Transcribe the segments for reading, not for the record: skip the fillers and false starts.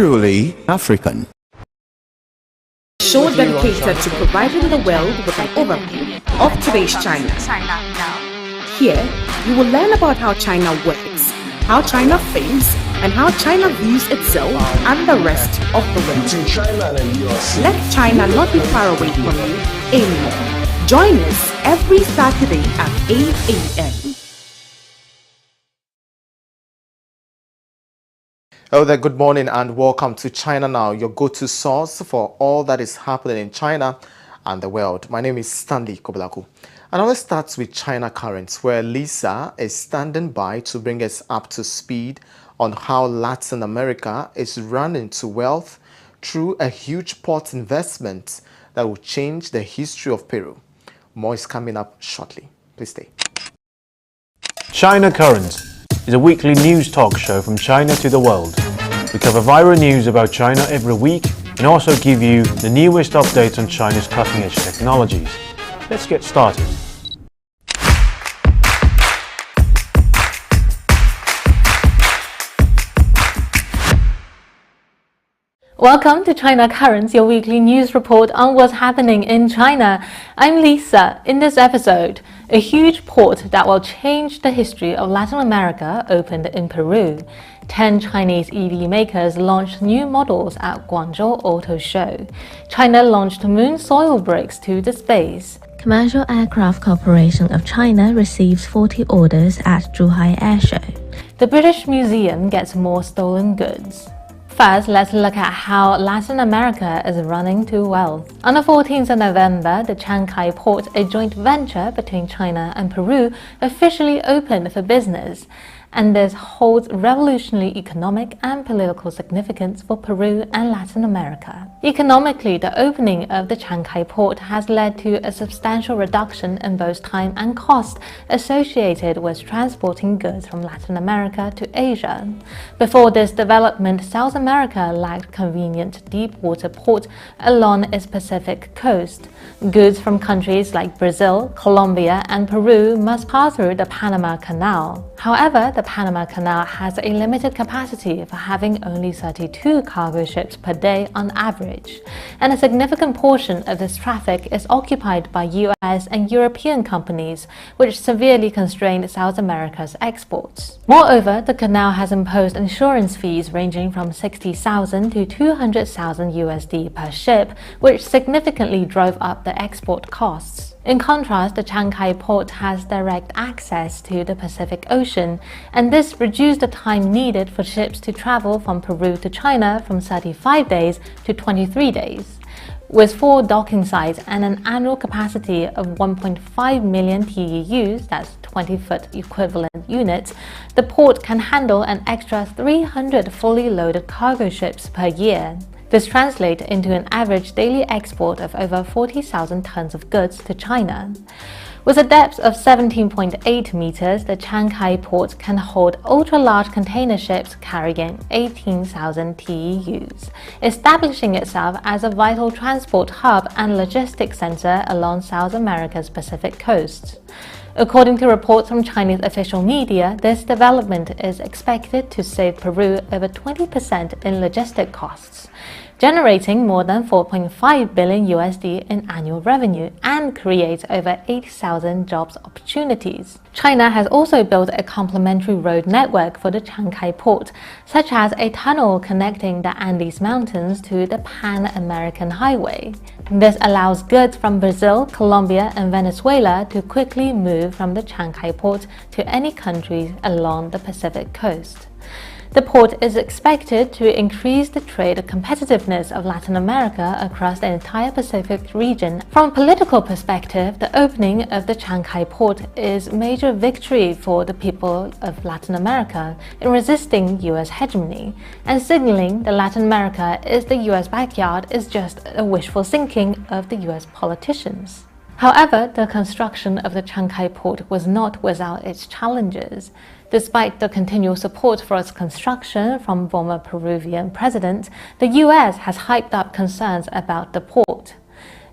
truly African. Show dedicated to providing the world with an overview of today's China. Here, you will learn about how China works, how China thinks, and how China views itself and the rest of the world. Let China not be far away from you anymore. Join us every Saturday at 8 a.m. Hello there, good morning and welcome to China Now, your go-to source for all that is happening in China and the world. My name is Stanley Kobalaku. And let's start with China Currents, where Lisa is standing by to bring us up to speed on how Latin America is running to wealth through a huge port investment that will change the history of Peru. More is coming up shortly. Please stay. China Currents is a weekly news talk show from China to the world. We cover viral news about China every week and also give you the newest updates on China's cutting-edge technologies. Let's get started. Welcome to China Currents, your weekly news report on what's happening in China. I'm Lisa. In this episode, a huge port that will change the history of Latin America opened in Peru. 10 Chinese EV makers launched new models at Guangzhou Auto Show. China launched moon soil bricks to the space. Commercial Aircraft Corporation of China receives 40 orders at Zhuhai Air Show. The British Museum gets more stolen goods. First, let's look at how Latin America is running to wealth. On the 14th of November, the Chancay port, a joint venture between China and Peru, officially opened for business. And this holds revolutionary economic and political significance for Peru and Latin America. Economically, the opening of the Chancay port has led to a substantial reduction in both time and cost associated with transporting goods from Latin America to Asia. Before this development, South America lacked convenient deep-water port along its Pacific coast. Goods from countries like Brazil, Colombia, and Peru must pass through the Panama Canal. However, the Panama Canal has a limited capacity for having only 32 cargo ships per day on average, and a significant portion of this traffic is occupied by US and European companies, which severely constrained South America's exports. Moreover, the canal has imposed insurance fees ranging from 60,000 to 200,000 USD per ship, which significantly drove up the export costs. In contrast, the Chancay port has direct access to the Pacific Ocean, and this reduced the time needed for ships to travel from Peru to China from 35 days to 23 days. With 4 docking sites and an annual capacity of 1.5 million TEUs, that's 20-foot equivalent units, the port can handle an extra 300 fully loaded cargo ships per year. This translates into an average daily export of over 40,000 tons of goods to China. With a depth of 17.8 meters, the Chancay port can hold ultra-large container ships carrying 18,000 TEUs, establishing itself as a vital transport hub and logistics center along South America's Pacific coast. According to reports from Chinese official media, this development is expected to save Peru over 20% in logistic costs, generating more than 4.5 billion USD in annual revenue and create over 8,000 jobs opportunities. China has also built a complementary road network for the Chancay port, such as a tunnel connecting the Andes Mountains to the Pan-American Highway. This allows goods from Brazil, Colombia, and Venezuela to quickly move from the Chancay port to any countries along the Pacific coast. The port is expected to increase the trade competitiveness of Latin America across the entire Pacific region. From a political perspective, the opening of the Chancay port is a major victory for the people of Latin America in resisting US hegemony, and signaling that Latin America is the US backyard is just a wishful thinking of the US politicians. However, the construction of the Chancay port was not without its challenges. Despite the continual support for its construction from former Peruvian president, the US has hyped up concerns about the port.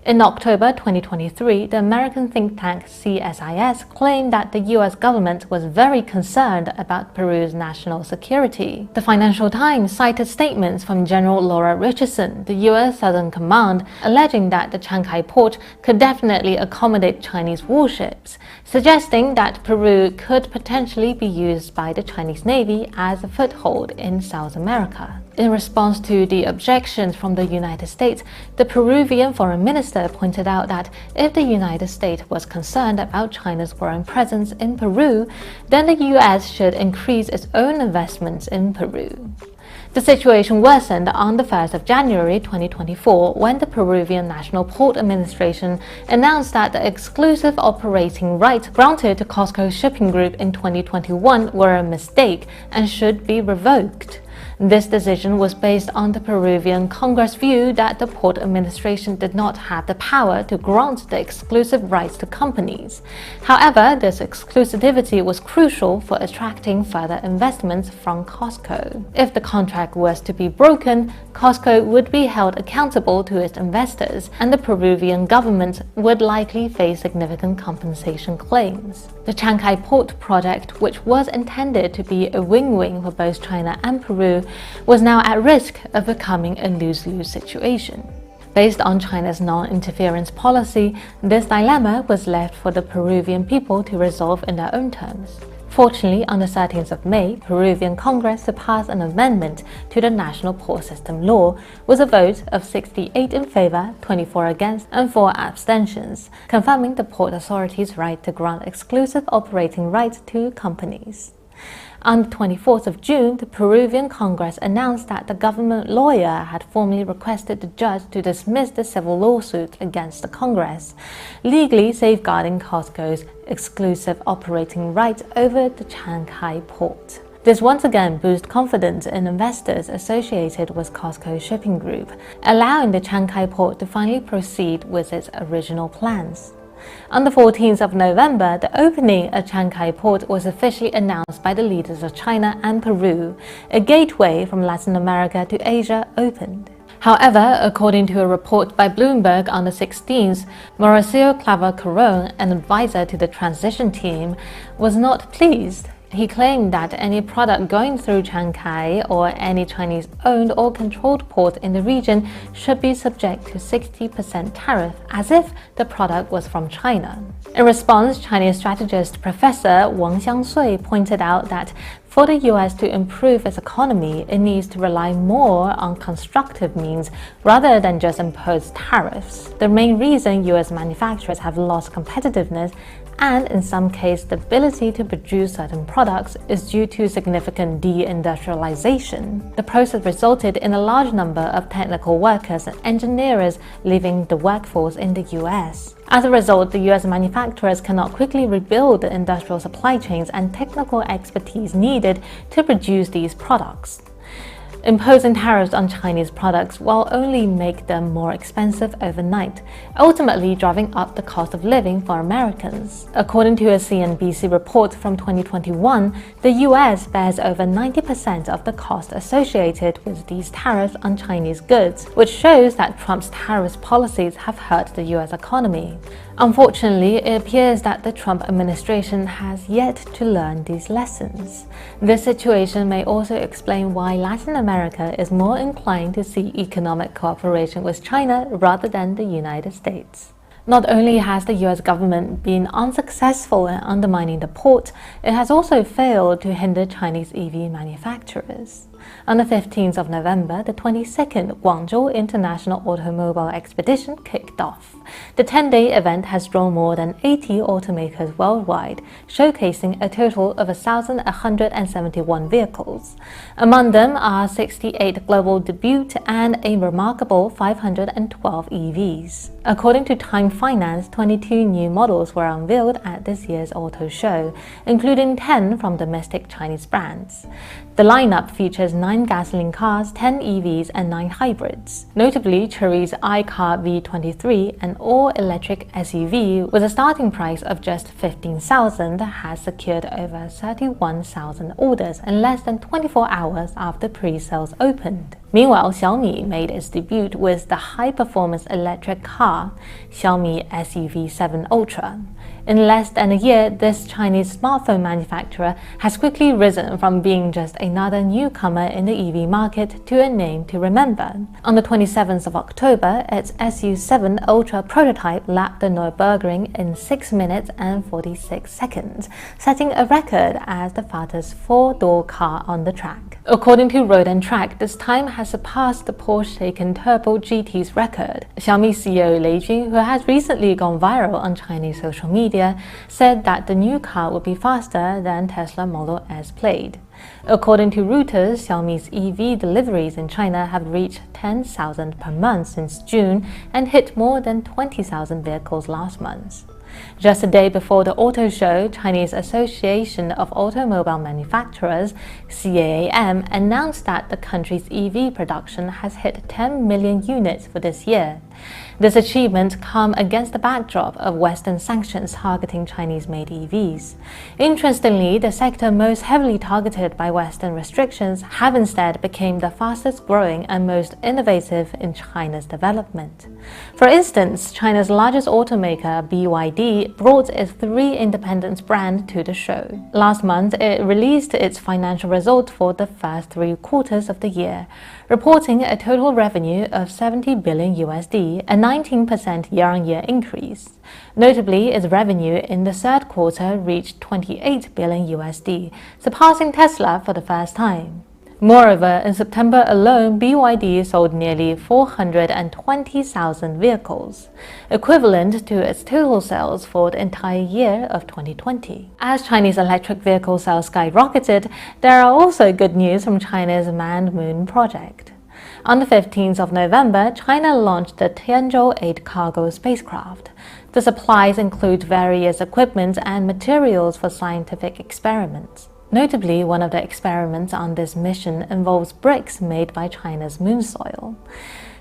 In October 2023, the American think tank CSIS claimed that the US government was very concerned about Peru's national security. The Financial Times cited statements from General Laura Richardson, the US Southern Command, alleging that the Chancay port could definitely accommodate Chinese warships, suggesting that Peru could potentially be used by the Chinese Navy as a foothold in South America. In response to the objections from the United States, the Peruvian foreign minister pointed out that if the United States was concerned about China's growing presence in Peru, then the US should increase its own investments in Peru. The situation worsened on the 1st of January 2024 when the Peruvian National Port Administration announced that the exclusive operating rights granted to COSCO Shipping Group in 2021 were a mistake and should be revoked. This decision was based on the Peruvian Congress' view that the Port Administration did not have the power to grant the exclusive rights to companies. However, this exclusivity was crucial for attracting further investments from COSCO. If the contract was to be broken, COSCO would be held accountable to its investors, and the Peruvian government would likely face significant compensation claims. The Chancay Port project, which was intended to be a win-win for both China and Peru, was now at risk of becoming a lose-lose situation. Based on China's non-interference policy, this dilemma was left for the Peruvian people to resolve in their own terms. Fortunately, on the 13th of May, Peruvian Congress passed an amendment to the National Port System Law with a vote of 68 in favor, 24 against, and 4 abstentions, confirming the Port Authority's right to grant exclusive operating rights to companies. On the 24th of June, the Peruvian Congress announced that the government lawyer had formally requested the judge to dismiss the civil lawsuit against the Congress, legally safeguarding COSCO's exclusive operating rights over the Chancay port. This once again boosts confidence in investors associated with COSCO Shipping Group, allowing the Chancay port to finally proceed with its original plans. On the 14th of November, the opening of Chancay Port was officially announced by the leaders of China and Peru. A gateway from Latin America to Asia opened. However, according to a report by Bloomberg on the 16th, Mauricio Claver-Carron, an advisor to the transition team, was not pleased. He claimed that any product going through Chancay or any Chinese-owned or controlled port in the region should be subject to 60% tariff, as if the product was from China. In response, Chinese strategist Professor Wang Xiangsui pointed out that for the US to improve its economy, it needs to rely more on constructive means rather than just impose tariffs. The main reason US manufacturers have lost competitiveness and, in some cases, the ability to produce certain products is due to significant deindustrialization. The process resulted in a large number of technical workers and engineers leaving the workforce in the US. As a result, the US manufacturers cannot quickly rebuild the industrial supply chains and technical expertise needed to produce these products. Imposing tariffs on Chinese products will only make them more expensive overnight, ultimately driving up the cost of living for Americans. According to a CNBC report from 2021, the US bears over 90% of the cost associated with these tariffs on Chinese goods, which shows that Trump's tariff policies have hurt the US economy. Unfortunately, it appears that the Trump administration has yet to learn these lessons. This situation may also explain why Latin America is more inclined to see economic cooperation with China rather than the United States. Not only has the US government been unsuccessful in undermining the port, it has also failed to hinder Chinese EV manufacturers. On the 15th of November, the 22nd Guangzhou International Automobile Expedition kicked off. The 10-day event has drawn more than 80 automakers worldwide, showcasing a total of 1,171 vehicles. Among them are 68 global debuts and a remarkable 512 EVs. According to Time Finance, 22 new models were unveiled at this year's auto show, including 10 from domestic Chinese brands. The lineup features 9 gasoline cars, 10 EVs, and 9 hybrids. Notably, Chery's iCar V23, an all-electric SUV with a starting price of just $15,000, has secured over 31,000 orders in less than 24 hours after pre-sales opened. Meanwhile, Xiaomi made its debut with the high-performance electric car, Xiaomi SUV7 Ultra. In less than a year, this Chinese smartphone manufacturer has quickly risen from being just another newcomer in the EV market to a name to remember. On the 27th of October, its SU7 Ultra prototype lapped the Nürburgring in 6 minutes and 46 seconds, setting a record as the fastest four-door car on the track. According to Road and Track, this time has surpassed the Porsche Taycan Turbo GT's record. Xiaomi CEO Lei Jun, who has recently gone viral on Chinese social media, said that the new car would be faster than Tesla Model S Plaid. According to Reuters, Xiaomi's EV deliveries in China have reached 10,000 per month since June and hit more than 20,000 vehicles last month. Just a day before the auto show, Chinese Association of Automobile Manufacturers, CAAM, announced that the country's EV production has hit 10 million units for this year. This achievement comes against the backdrop of Western sanctions targeting Chinese-made EVs. Interestingly, the sector most heavily targeted by Western restrictions have instead become the fastest growing and most innovative in China's development. For instance, China's largest automaker, BYD, brought its 3 independent brands to the show. Last month, it released its financial results for the first 3 quarters of the year, reporting a total revenue of 70 billion USD, a 19% year-on-year increase. Notably, its revenue in the third quarter reached 28 billion USD, surpassing Tesla for the first time. Moreover, in September alone, BYD sold nearly 420,000 vehicles, equivalent to its total sales for the entire year of 2020. As Chinese electric vehicle sales skyrocketed, there are also good news from China's manned moon project. On the 15th of November, China launched the Tianzhou 8 cargo spacecraft. The supplies include various equipment and materials for scientific experiments. Notably, one of the experiments on this mission involves bricks made by China's moon soil.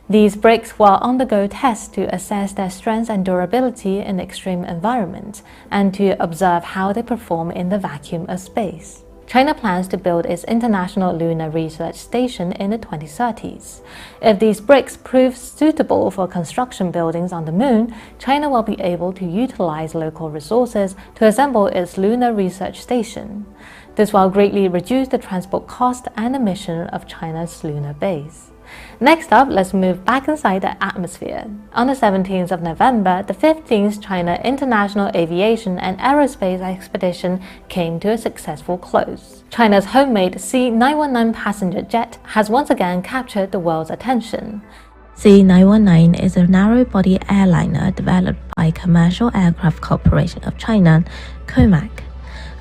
These bricks will undergo tests to assess their strength and durability in extreme environments and to observe how they perform in the vacuum of space. China plans to build its International Lunar Research Station in the 2030s. If these bricks prove suitable for construction buildings on the moon, China will be able to utilize local resources to assemble its Lunar Research Station. This will greatly reduce the transport cost and emission of China's lunar base. Next up, let's move back inside the atmosphere. On the 17th of November, the 15th China International Aviation and Aerospace Expedition came to a successful close. China's homemade C919 passenger jet has once again captured the world's attention. C919 is a narrow-body airliner developed by Commercial Aircraft Corporation of China, COMAC.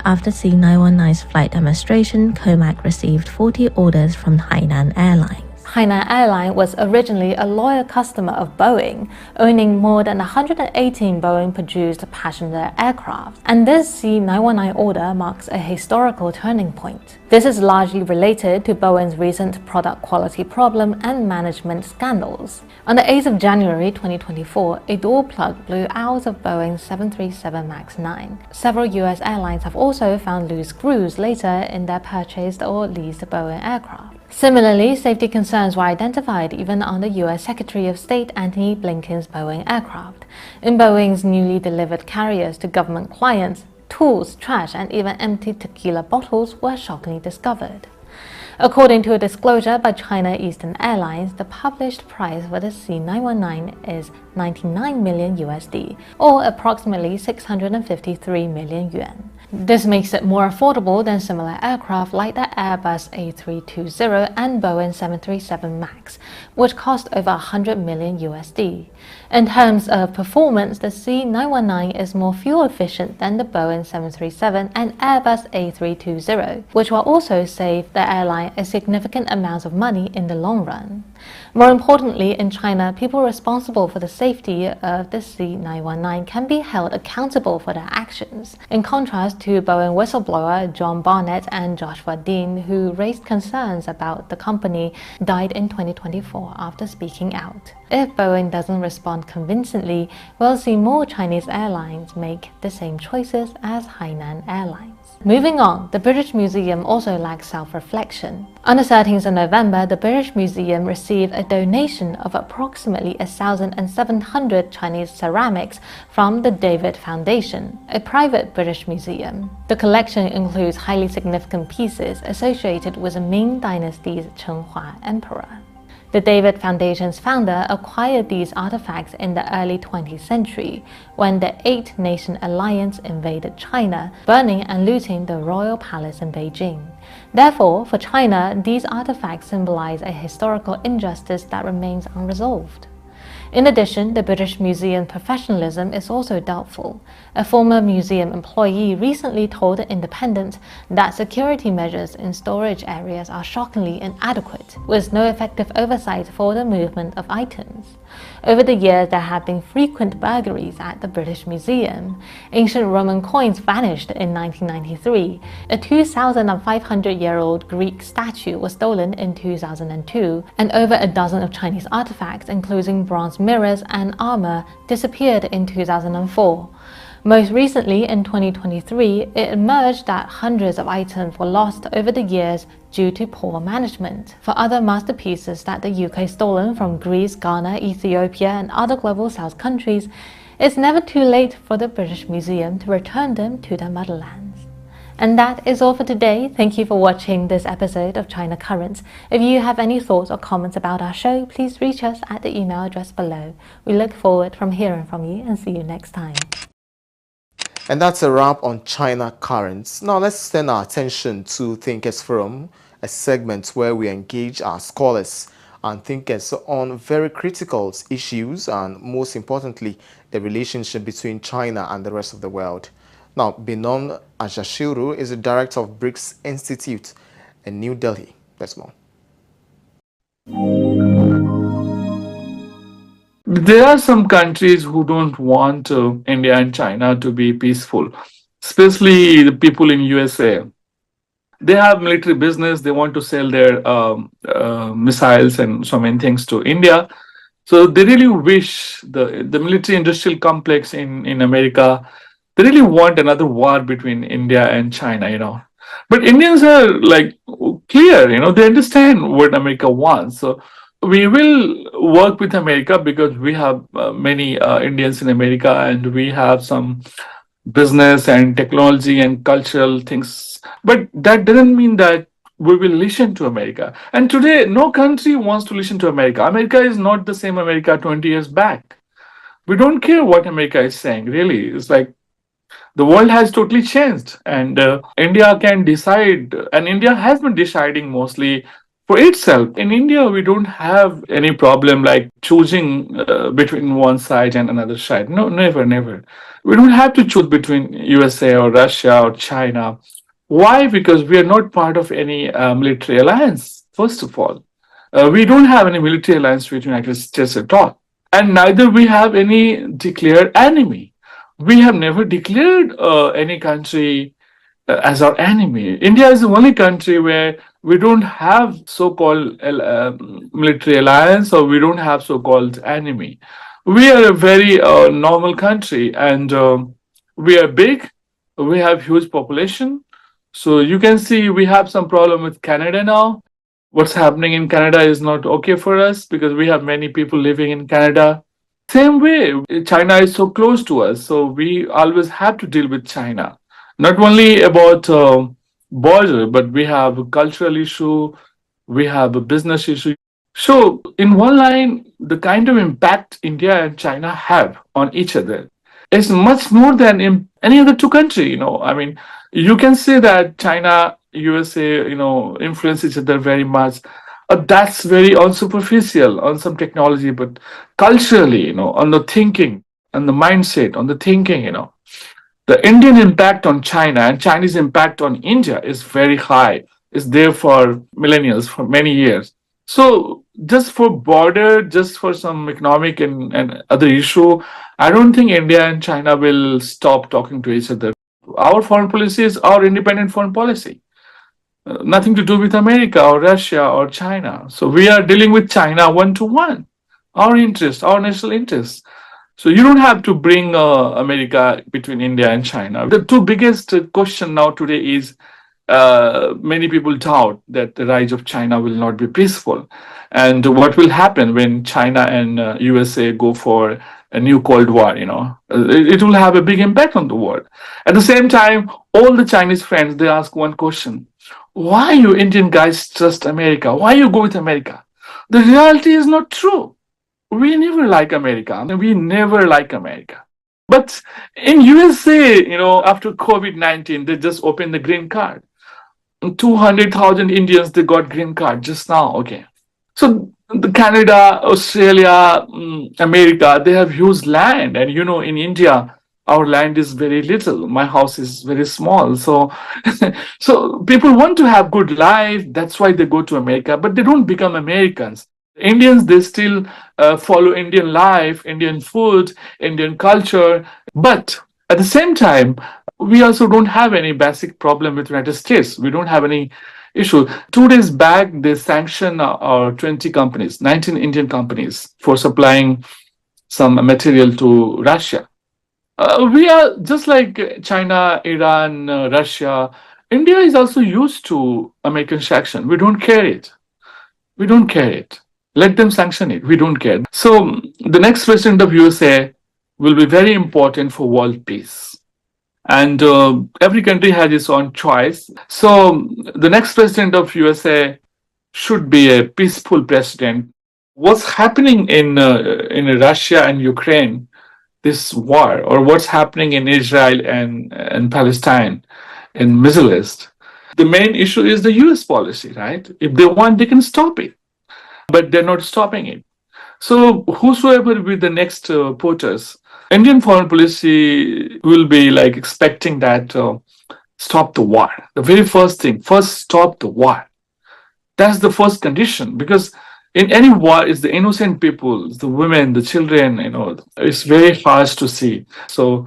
After C919's flight demonstration, COMAC received 40 orders from Hainan Airlines. Hainan Airlines was originally a loyal customer of Boeing, owning more than 118 Boeing-produced passenger aircraft, and this C919 order marks a historical turning point. This is largely related to Boeing's recent product quality problem and management scandals. On the 8th of January 2024, a door plug blew out of Boeing's 737 MAX 9. Several U.S. airlines have also found loose screws later in their purchased or leased Boeing aircraft. Similarly, safety concerns were identified even on the U.S. Secretary of State Antony Blinken's Boeing aircraft. In Boeing's newly delivered carriers to government clients, tools, trash, and even empty tequila bottles were shockingly discovered. According to a disclosure by China Eastern Airlines, the published price for the C919 is 99 million USD, or approximately 653 million yuan. This makes it more affordable than similar aircraft like the Airbus A320 and Boeing 737 MAX, which cost over 100 million USD. In terms of performance, the C919 is more fuel efficient than the Boeing 737 and Airbus A320, which will also save the airline a significant amount of money in the long run. More importantly, in China, people responsible for the safety of the C919 can be held accountable for their actions, in contrast to Boeing whistleblower John Barnett and Joshua Dean, who raised concerns about the company, died in 2024 after speaking out. If Boeing doesn't respond convincingly, we'll see more Chinese airlines make the same choices as Hainan Airlines. Moving on, the British Museum also lacks self-reflection. On the 13th of November, the British Museum received a donation of approximately 1,700 Chinese ceramics from the David Foundation, a private British museum. The collection includes highly significant pieces associated with the Ming Dynasty's Chenhua Emperor. The David Foundation's founder acquired these artifacts in the early 20th century when the Eight-Nation Alliance invaded China, burning and looting the royal palace in Beijing. Therefore, for China, these artifacts symbolize a historical injustice that remains unresolved. In addition, the British Museum professionalism is also doubtful. A former museum employee recently told The Independent that security measures in storage areas are shockingly inadequate, with no effective oversight for the movement of items. Over the years, there have been frequent burglaries at the British Museum. Ancient Roman coins vanished in 1993. A 2,500-year-old Greek statue was stolen in 2002, and over a dozen of Chinese artifacts, including bronze mirrors and armor, disappeared in 2004. Most recently, in 2023, it emerged that hundreds of items were lost over the years due to poor management. For other masterpieces that the UK stolen from Greece, Ghana, Ethiopia, and other global south countries, it's never too late for the British Museum to return them to their motherlands. And that is all for today. Thank you for watching this episode of China Currents. If you have any thoughts or comments about our show, please reach us at the email address below. We look forward from hearing from you and see you next time. And that's a wrap on China Currents. Now let's turn our attention to Thinkers Forum, a segment where we engage our scholars and thinkers on very critical issues and, most importantly, the relationship between China and the rest of the world. Now, Binon Ajashiru is the director of BRICS Institute in New Delhi. That's more. There are some countries who don't want India and China to be peaceful, especially the people in USA. They have military business. They want to sell their missiles and so many things to India. So they really wish the military industrial complex in America, they really want another war between India and China. But Indians are like clear, they understand what America wants. So we will work with America because we have many Indians in America, and we have some business and technology and cultural things. But that doesn't mean that we will listen to America. And today, no country wants to listen to America. America is not the same America 20 years back. We don't care what America is saying, really. It's like the world has totally changed, and India can decide, and India has been deciding mostly for itself. In India, we don't have any problem like choosing between one side and another side. No, never, never. We don't have to choose between USA or Russia or China. Why? Because we are not part of any military alliance, first of all. We don't have any military alliance with the United States at all. And neither we have any declared enemy. We have never declared any country as our enemy. India is the only country where we don't have so-called military alliance, or we don't have so-called enemy. We are a very normal country, and we are big. We have huge population. So you can see we have some problem with Canada now. What's happening in Canada is not okay for us because we have many people living in Canada. Same way, China is so close to us, so we always have to deal with China. Not only about border, but we have a cultural issue, we have a business issue. So, in one line, the kind of impact India and China have on each other is much more than in any other two countries. I mean, you can say that China, USA, influence each other very much. That's very on superficial, on some technology, but culturally, on the thinking, on the mindset, on the thinking, the Indian impact on China and Chinese impact on India is very high. It's there for millennials, for many years. So just for border, just for some economic and other issue, I don't think India and China will stop talking to each other. Our foreign policy is our independent foreign policy. Nothing to do with America or Russia or China. So we are dealing with China one-to-one. Our interest, our national interests. So you don't have to bring America between India and China. The two biggest question now today is many people doubt that the rise of China will not be peaceful, and what will happen when China and USA go for a new Cold War. It will have a big impact on the world. At the same time, all the Chinese friends they ask one question: why you Indian guys trust America? Why you go with America? The reality is not true. We never like America. We never like America. But in USA, after COVID-19, they just opened the green card. 200,000 Indians, they got green card just now. Okay. So the Canada, Australia, America, they have huge land. And, in India, our land is very little. My house is very small. So, so people want to have good life. That's why they go to America, but they don't become Americans. Indians, they still follow Indian life, Indian food, Indian culture. But at the same time, we also don't have any basic problem with United States. We don't have any issue. 2 days back, they sanctioned 20 companies, 19 Indian companies for supplying some material to Russia. We are just like China, Iran, Russia. India is also used to American sanction. We don't care it. We don't care it. Let them sanction it. We don't care. So the next president of USA will be very important for world peace. And every country has its own choice. So the next president of USA should be a peaceful president. What's happening in Russia and Ukraine, this war, or what's happening in Israel and Palestine, in Middle East, the main issue is the US policy, right? If they want, they can stop it, but they're not stopping it. So whosoever will be the next POTUS, Indian foreign policy will be like expecting that stop the war. The very first thing, first stop the war. That's the first condition, because in any war, it's the innocent people, it's the women, the children, it's very harsh to see. So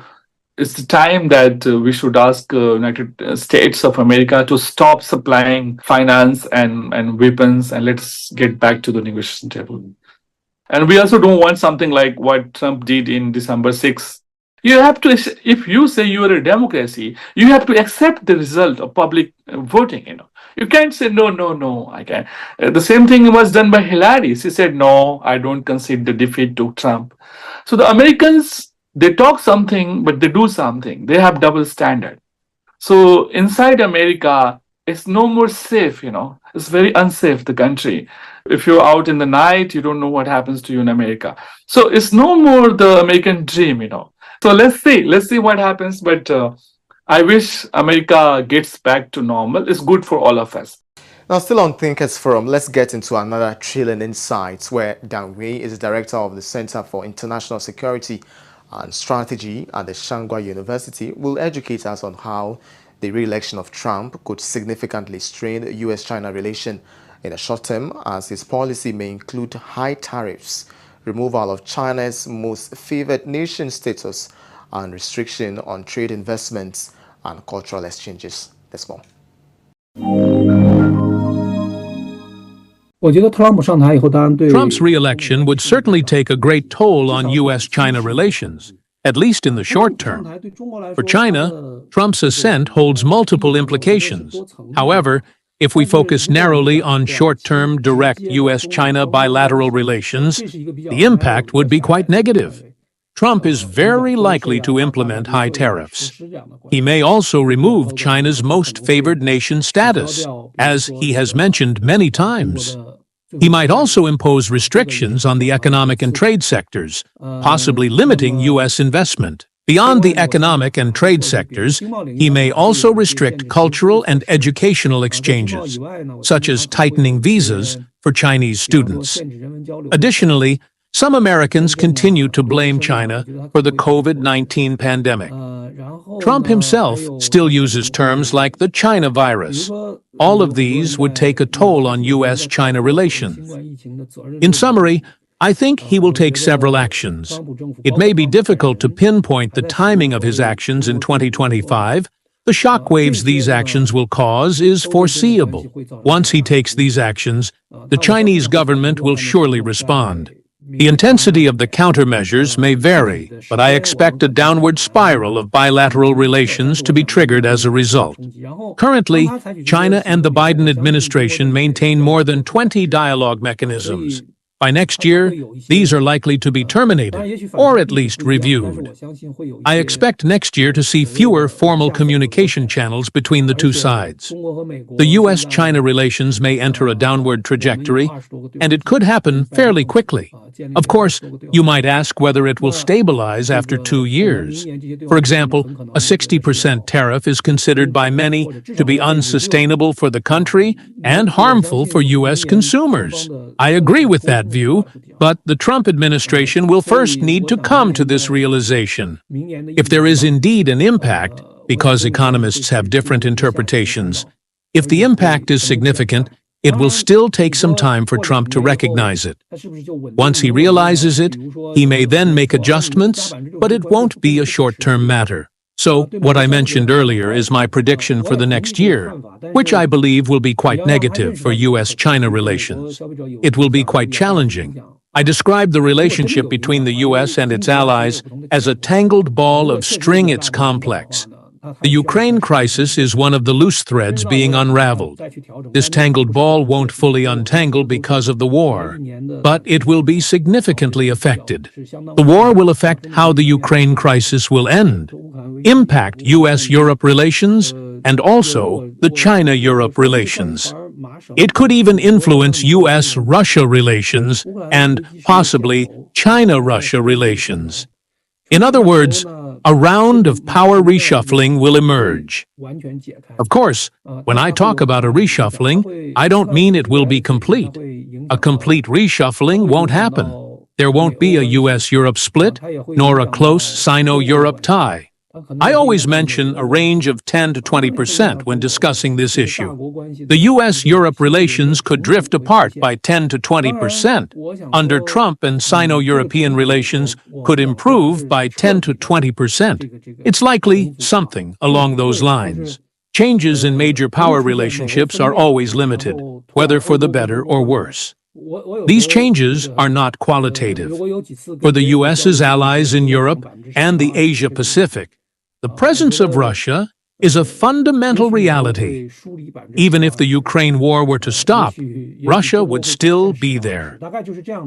it's the time that we should ask United States of America to stop supplying finance and weapons, and let's get back to the negotiation table. And we also don't want something like what Trump did in December 6th. You have to, if you say you are a democracy, you have to accept the result of public voting. You can't say, no, I can't. The same thing was done by Hillary. She said, no, I don't concede the defeat to Trump. So the Americans, they talk something, but they do something. They have double standard. So inside America, it's no more safe, It's very unsafe, the country. If you're out in the night, you don't know what happens to you in America. So it's no more the American dream, So let's see what happens. But I wish America gets back to normal. It's good for all of us. Now, still on Thinkers Forum, let's get into another thrilling insights where Dan Wei is director of the Center for International Security and Strategy at the Shanghai University, will educate us on how the re-election of Trump could significantly strain the US-China relation in the short term, as his policy may include high tariffs, removal of China's most favored nation status, and restriction on trade investments and cultural exchanges. There's more. Trump's re-election would certainly take a great toll on U.S.-China relations, at least in the short term. For China, Trump's ascent holds multiple implications. However, if we focus narrowly on short-term direct U.S.-China bilateral relations, the impact would be quite negative. Trump is very likely to implement high tariffs. He may also remove China's most favored nation status, as he has mentioned many times. He might also impose restrictions on the economic and trade sectors, possibly limiting U.S. investment. Beyond the economic and trade sectors, he may also restrict cultural and educational exchanges, such as tightening visas for Chinese students. Additionally, some Americans continue to blame China for the COVID-19 pandemic. Trump himself still uses terms like the China virus. All of these would take a toll on U.S.-China relations. In summary, I think he will take several actions. It may be difficult to pinpoint the timing of his actions in 2025. The shockwaves these actions will cause is foreseeable. Once he takes these actions, the Chinese government will surely respond. The intensity of the countermeasures may vary, but I expect a downward spiral of bilateral relations to be triggered as a result. Currently, China and the Biden administration maintain more than 20 dialogue mechanisms. By next year, these are likely to be terminated, or at least reviewed. I expect next year to see fewer formal communication channels between the two sides. The U.S.-China relations may enter a downward trajectory, and it could happen fairly quickly. Of course, you might ask whether it will stabilize after 2 years. For example, a 60% tariff is considered by many to be unsustainable for the country and harmful for U.S. consumers. I agree with that view, but the Trump administration will first need to come to this realization. If there is indeed an impact, because economists have different interpretations, if the impact is significant, it will still take some time for Trump to recognize it. Once he realizes it, he may then make adjustments, but it won't be a short-term matter. So, what I mentioned earlier is my prediction for the next year, which I believe will be quite negative for U.S.-China relations. It will be quite challenging. I describe the relationship between the U.S. and its allies as a tangled ball of string. It's complex. The Ukraine crisis is one of the loose threads being unraveled. This tangled ball won't fully untangle because of the war, but it will be significantly affected. The war will affect how the Ukraine crisis will end, impact U.S.-Europe relations, and also the China-Europe relations. It could even influence U.S.-Russia relations and possibly China-Russia relations. In other words, a round of power reshuffling will emerge. Of course, when I talk about a reshuffling, I don't mean it will be complete. A complete reshuffling won't happen. There won't be a U.S.-Europe split, nor a close Sino-Europe tie. I always mention a range of 10 to 20% when discussing this issue. The U.S.-Europe relations could drift apart by 10 to 20%. Under Trump, and Sino-European relations could improve by 10 to 20%. It's likely something along those lines. Changes in major power relationships are always limited, whether for the better or worse. These changes are not qualitative. For the U.S.'s allies in Europe and the Asia-Pacific, the presence of Russia is a fundamental reality. Even if the Ukraine war were to stop, Russia would still be there.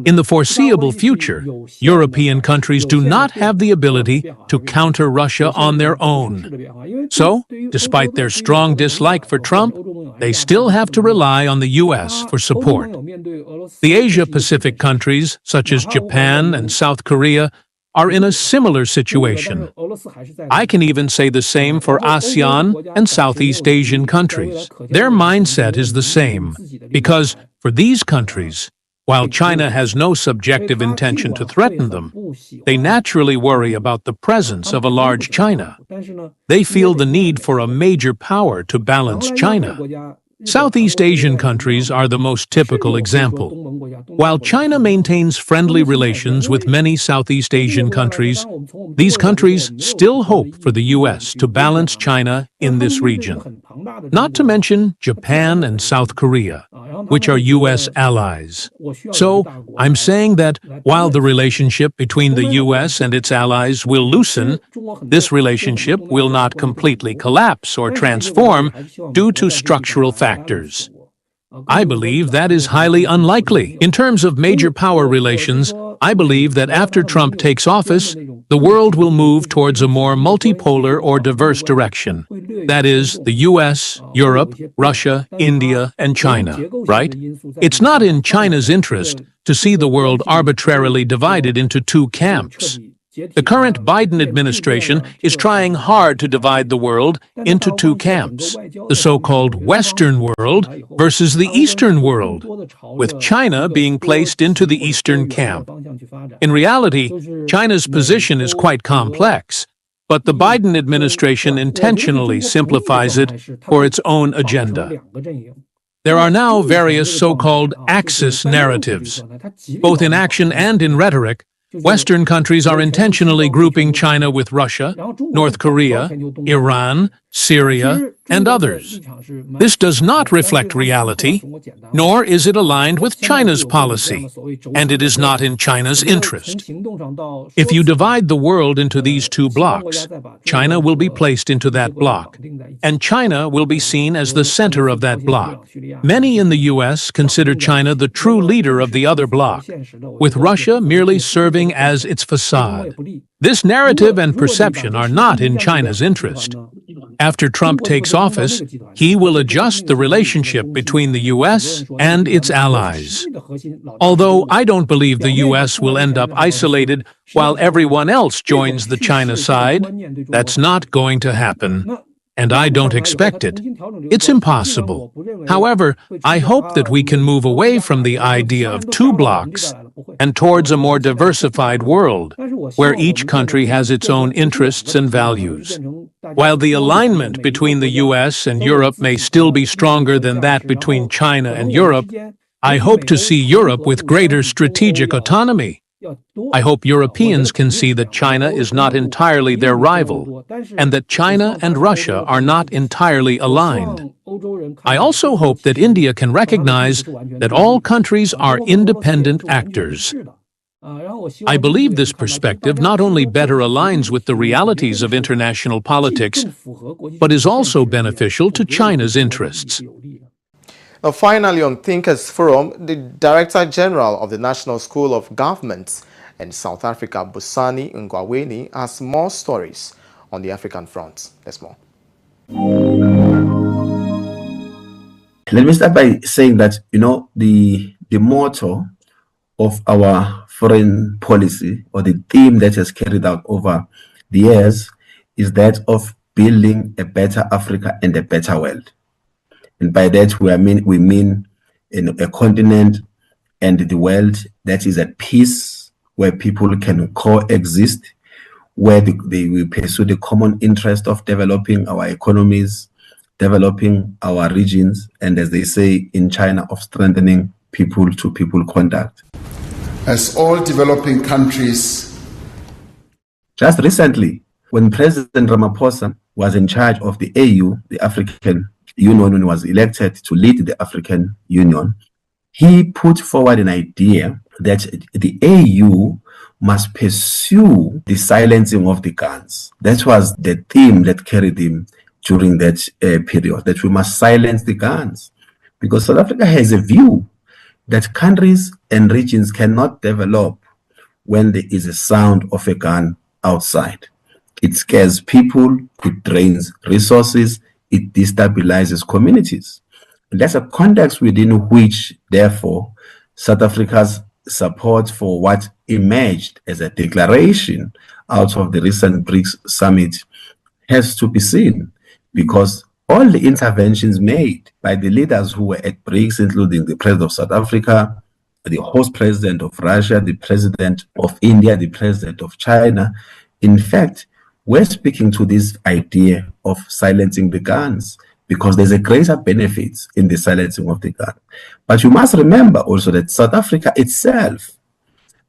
In the foreseeable future, European countries do not have the ability to counter Russia on their own. So, despite their strong dislike for Trump, they still have to rely on the U.S. for support. The Asia-Pacific countries, such as Japan and South Korea, are in a similar situation. I can even say the same for ASEAN and Southeast Asian countries. Their mindset is the same, because for these countries, while China has no subjective intention to threaten them, they naturally worry about the presence of a large China. They feel the need for a major power to balance China. Southeast Asian countries are the most typical example. While China maintains friendly relations with many Southeast Asian countries, these countries still hope for the U.S. to balance China in this region. Not to mention Japan and South Korea, which are U.S. allies. So, I'm saying that while the relationship between the U.S. and its allies will loosen, this relationship will not completely collapse or transform due to structural factors. I believe that is highly unlikely. In terms of major power relations, I believe that after Trump takes office, the world will move towards a more multipolar or diverse direction. That is, the US, Europe, Russia, India, and China, right? It's not in China's interest to see the world arbitrarily divided into two camps. The current Biden administration is trying hard to divide the world into two camps, the so-called Western world versus the Eastern world, with China being placed into the Eastern camp. In reality, China's position is quite complex, but the Biden administration intentionally simplifies it for its own agenda. There are now various so-called Axis narratives. Both in action and in rhetoric, Western countries are intentionally grouping China with Russia, North Korea, Iran, Syria, and others. This does not reflect reality, nor is it aligned with China's policy, and it is not in China's interest. If you divide the world into these two blocks, China will be placed into that block, and China will be seen as the center of that block. Many in the US consider China the true leader of the other block, with Russia merely serving as its facade. This narrative and perception are not in China's interest. After Trump takes office, he will adjust the relationship between the US and its allies. Although I don't believe the US will end up isolated while everyone else joins the China side, that's not going to happen. And I don't expect it. It's impossible. However, I hope that we can move away from the idea of two blocks and towards a more diversified world, where each country has its own interests and values. While the alignment between the US and Europe may still be stronger than that between China and Europe, I hope to see Europe with greater strategic autonomy. I hope Europeans can see that China is not entirely their rival, and that China and Russia are not entirely aligned. I also hope that India can recognize that all countries are independent actors. I believe this perspective not only better aligns with the realities of international politics, but is also beneficial to China's interests. Now, finally, on Thinkers Forum, the Director General of the National School of Government in South Africa, Busani Ngwaweni, has more stories on the African front. There's more. Let me start by saying that, the motto of our foreign policy, or the theme that has carried out over the years, is that of building a better Africa and a better world. And by that, we mean a continent and the world that is at peace, where people can coexist, where they will pursue the common interest of developing our economies, developing our regions, and as they say in China, of strengthening people-to-people contact. As all developing countries. Just recently, when President Ramaphosa was in charge of the AU, the African Union, when he was elected to lead the African Union, he put forward an idea that the AU must pursue the silencing of the guns. That was the theme that carried him during that period, that we must silence the guns. Because South Africa has a view that countries and regions cannot develop when there is a sound of a gun outside. It scares people, it drains resources, it destabilizes communities. And that's a context within which, therefore, South Africa's support for what emerged as a declaration out of the recent BRICS summit has to be seen, because all the interventions made by the leaders who were at BRICS, including the President of South Africa, the host President of Russia, the President of India, the President of China, in fact, we're speaking to this idea of silencing the guns, because there's a greater benefit in the silencing of the gun. But you must remember also that South Africa itself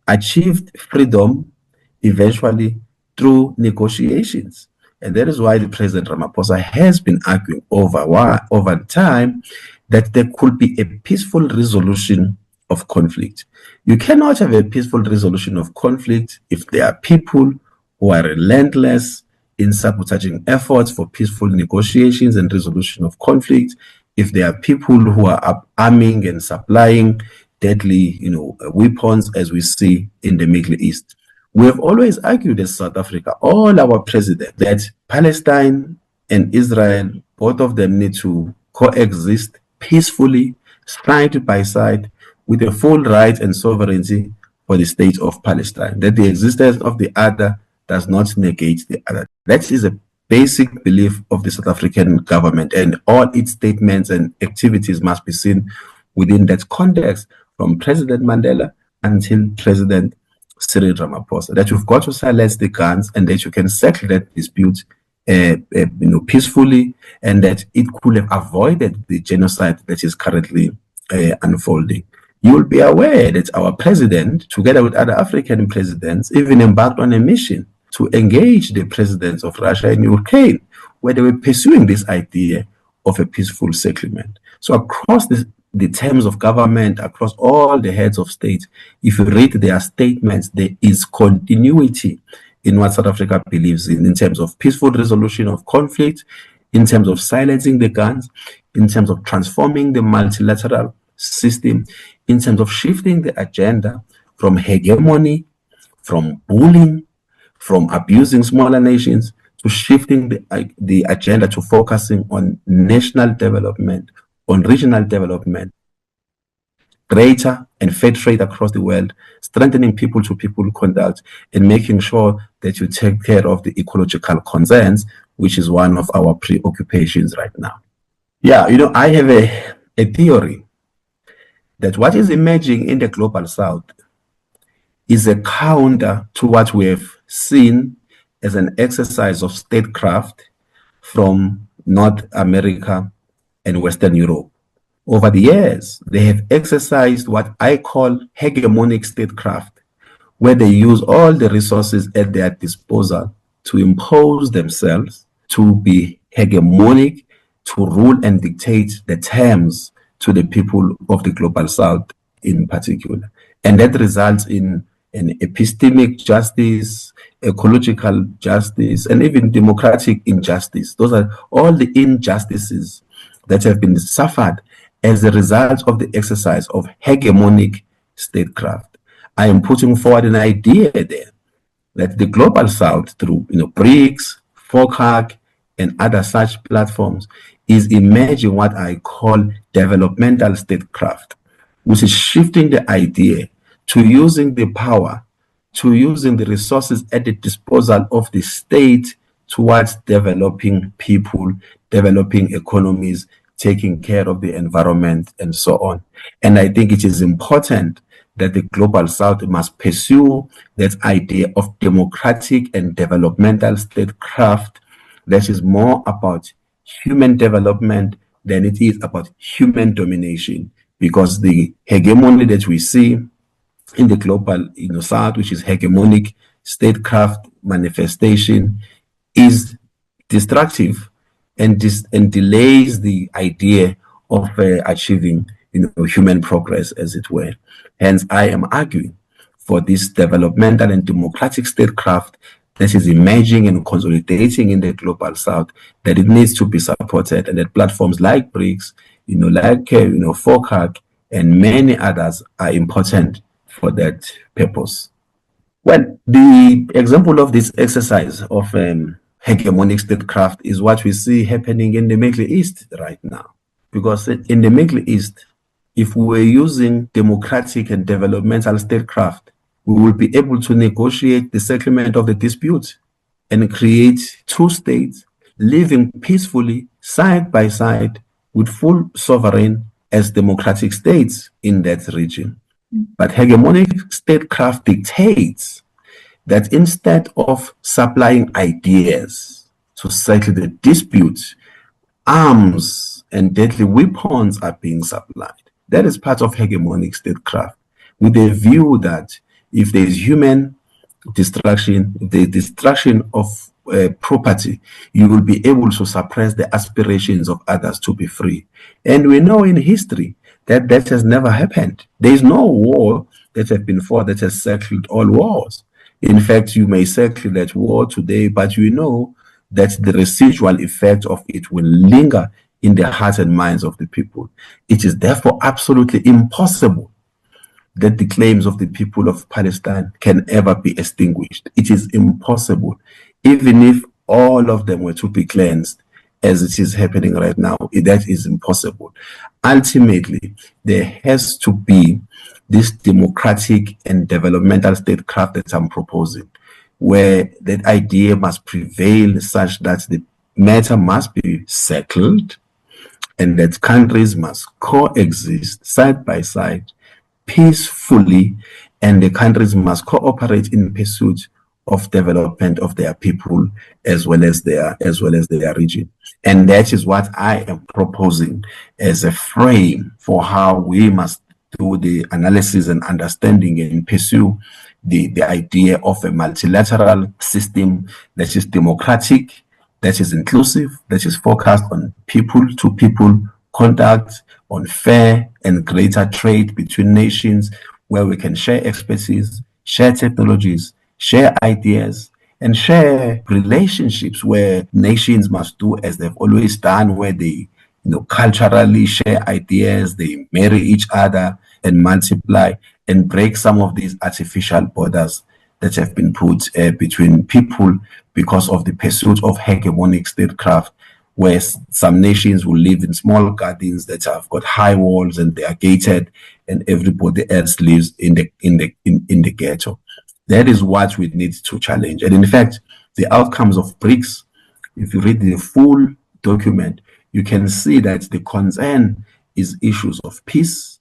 achieved freedom eventually through negotiations. And that is why the President Ramaphosa has been arguing over time that there could be a peaceful resolution of conflict. You cannot have a peaceful resolution of conflict if there are people who are relentless in sabotaging efforts for peaceful negotiations and resolution of conflict, if there are people who are arming and supplying deadly, weapons, as we see in the Middle East. We have always argued as South Africa, all our presidents, that Palestine and Israel, both of them need to coexist peacefully, side by side, with a full right and sovereignty for the state of Palestine, that the existence of the other does not negate the other. That is a basic belief of the South African government, and all its statements and activities must be seen within that context, from President Mandela until President Cyril Ramaphosa, that you've got to silence the guns and that you can settle that dispute peacefully, and that it could have avoided the genocide that is currently unfolding. You will be aware that our president, together with other African presidents, even embarked on a mission to engage the presidents of Russia and Ukraine, where they were pursuing this idea of a peaceful settlement. So across the terms of government, across all the heads of state, if you read their statements, there is continuity in what South Africa believes in terms of peaceful resolution of conflict, in terms of silencing the guns, in terms of transforming the multilateral system, in terms of shifting the agenda from hegemony, from bullying, from abusing smaller nations, to shifting the agenda to focusing on national development, on regional development, greater and fair trade across the world, strengthening people-to-people contact, and making sure that you take care of the ecological concerns, which is one of our preoccupations right now. Yeah, I have a theory that what is emerging in the global south is a counter to what we have seen as an exercise of statecraft from North America and Western Europe. Over the years, they have exercised what I call hegemonic statecraft, where they use all the resources at their disposal to impose themselves, to be hegemonic, to rule and dictate the terms to the people of the global south in particular. And that results in an epistemic justice, ecological justice, and even democratic injustice. Those are all the injustices that have been suffered as a result of the exercise of hegemonic statecraft. I am putting forward an idea there that the global south, through BRICS, FOCAC, and other such platforms, is emerging what I call developmental statecraft, which is shifting the idea to using the power, to using the resources at the disposal of the state towards developing people, developing economies, taking care of the environment, and so on. And I think it is important that the global south must pursue that idea of democratic and developmental statecraft that is more about human development than it is about human domination, because the hegemony that we see in the global south, which is hegemonic statecraft manifestation, is destructive and delays the idea of achieving human progress, as it were. Hence, I am arguing for this developmental and democratic statecraft that is emerging and consolidating in the global south, that it needs to be supported, and that platforms like BRICS, like FOCAC, and many others are important for that purpose. Well, the example of this exercise of hegemonic statecraft is what we see happening in the Middle East right now. Because in the Middle East, if we were using democratic and developmental statecraft, we will be able to negotiate the settlement of the dispute and create two states living peacefully side by side with full sovereign as democratic states in that region. But hegemonic statecraft dictates that instead of supplying ideas to settle the dispute, arms and deadly weapons are being supplied. That is part of hegemonic statecraft, with a view that if there is human destruction, the destruction of property, you will be able to suppress the aspirations of others to be free. And we know in history that that has never happened. There is no war that has been fought that has settled all wars. In fact, you may settle that war today, but you know that the residual effect of it will linger in the hearts and minds of the people. It is therefore absolutely impossible that the claims of the people of Palestine can ever be extinguished. It is impossible, even if all of them were to be cleansed, as it is happening right now. That is impossible. Ultimately, there has to be this democratic and developmental statecraft that I'm proposing, where that idea must prevail such that the matter must be settled and that countries must coexist side by side peacefully, and the countries must cooperate in pursuit of development of their people as well as their region. And that is what I am proposing as a frame for how we must do the analysis and understanding and pursue the idea of a multilateral system that is democratic, that is inclusive, that is focused on people-to-people contact, on fair and greater trade between nations, where we can share expertise, share technologies, share ideas, and share relationships where nations must do as they've always done, where they culturally share ideas, they marry each other and multiply and break some of these artificial borders that have been put between people because of the pursuit of hegemonic statecraft, where some nations will live in small gardens that have got high walls and they are gated, and everybody else lives in the ghetto. That is what we need to challenge. And in fact, the outcomes of BRICS, if you read the full document, you can see that the concern is issues of peace,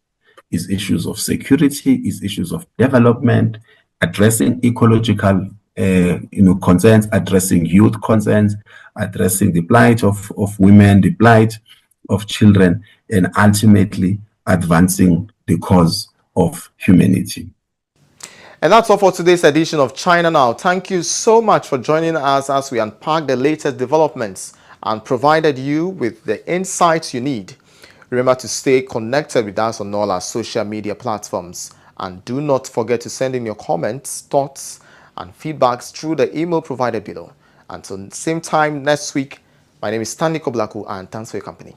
is issues of security, is issues of development, addressing ecological concerns, addressing youth concerns, addressing the plight of women, the plight of children, and ultimately advancing the cause of humanity. And that's all for today's edition of China Now. Thank you so much for joining us as we unpack the latest developments and provided you with the insights you need. Remember to stay connected with us on all our social media platforms. And do not forget to send in your comments, thoughts, and feedbacks through the email provided below. Until the same time next week, my name is Stanley Koblaku, and thanks for your company.